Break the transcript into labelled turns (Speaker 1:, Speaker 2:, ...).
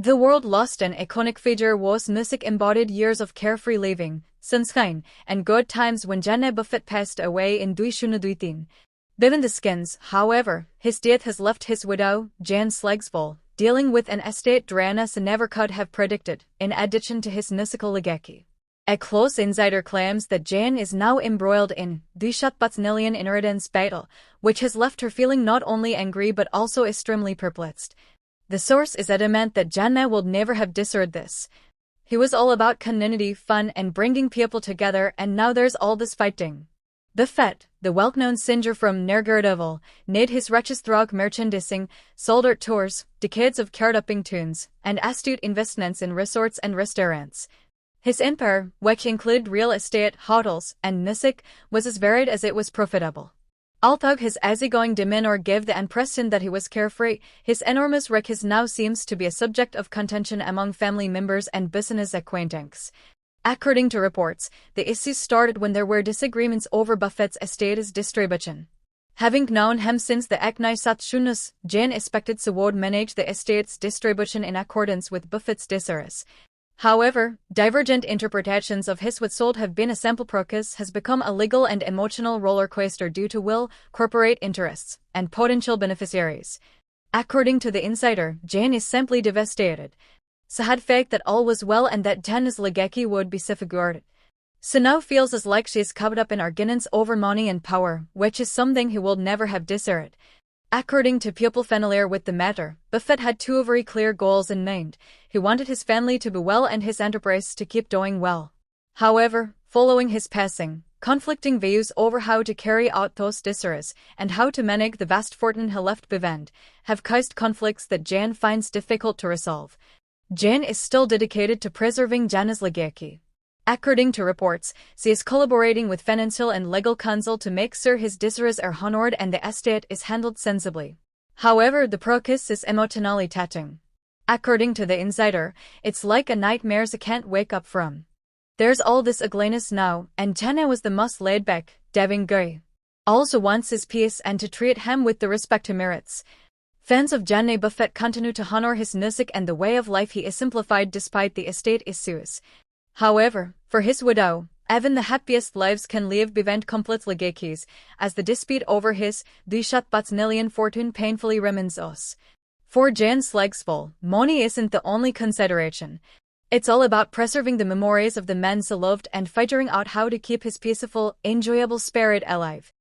Speaker 1: The world lost an iconic figure was music embodied years of carefree living, sunshine, and good times when Buffett passed away in 2013. Given the skins, however, his death has left his widow, Slagsvol, dealing with an estate drainage he never could have predicted, in addition to his musical legacy. A close insider claims that Jane is now embroiled in the million inheritance battle, which has left her feeling not only angry but also extremely perplexed. The source is adamant that Janne would never have desired this. He was all about community, fun, and bringing people together, and now there's all this fighting. Buffett, the well-known singer from Nergerdevil, made his riches through merchandising, sold art tours, decades of chart-topping tunes, and astute investments in resorts and restaurants. His empire, which included real estate, hotels, and music, was as varied as it was profitable. Although his easygoing demeanor gave the impression that he was carefree, his enormous riches now seems to be a subject of contention among family members and business acquaintances. According to reports, the issues started when there were disagreements over Buffett's estate's distribution. Having known him since the Agni-Satshunus, Jane expected he would manage the estate's distribution in accordance with Buffett's desires. However, divergent interpretations of his what should have been a simple process has become a legal and emotional roller coaster due to will, corporate interests, and potential beneficiaries. According to the insider, Jane is simply devastated. She had faith that all was well and that Janne's legacy would be safeguarded. She now feels as like she is caught up in arguments over money and power, which is something he would never have desired. According to people familiar with the matter, Buffett had two very clear goals in mind. He wanted his family to be well and his enterprise to keep doing well. However, following his passing, conflicting views over how to carry out those desires and how to manage the vast fortune he left behind have caused conflicts that Jane finds difficult to resolve. Jane is still dedicated to preserving Janne's legacy. According to reports, she is collaborating with financial and legal counsel to make sure his desires are honored and the estate is handled sensibly. However, the process is emotionally taxing. According to the insider, it's like a nightmare she can't wake up from. There's all this ugliness now, and Janne was the most laid-back, diving guy. Also wants his peace and to treat him with the respect he merits. Fans of Janne Buffett continue to honor his music and the way of life he exemplified despite the estate issues. However, for his widow, even the happiest lives can leave behind complete legacies, as the dispute over his million fortune painfully reminds us. For Jane Slagsvol, money isn't the only consideration. It's all about preserving the memories of the men she loved and figuring out how to keep his peaceful, enjoyable spirit alive.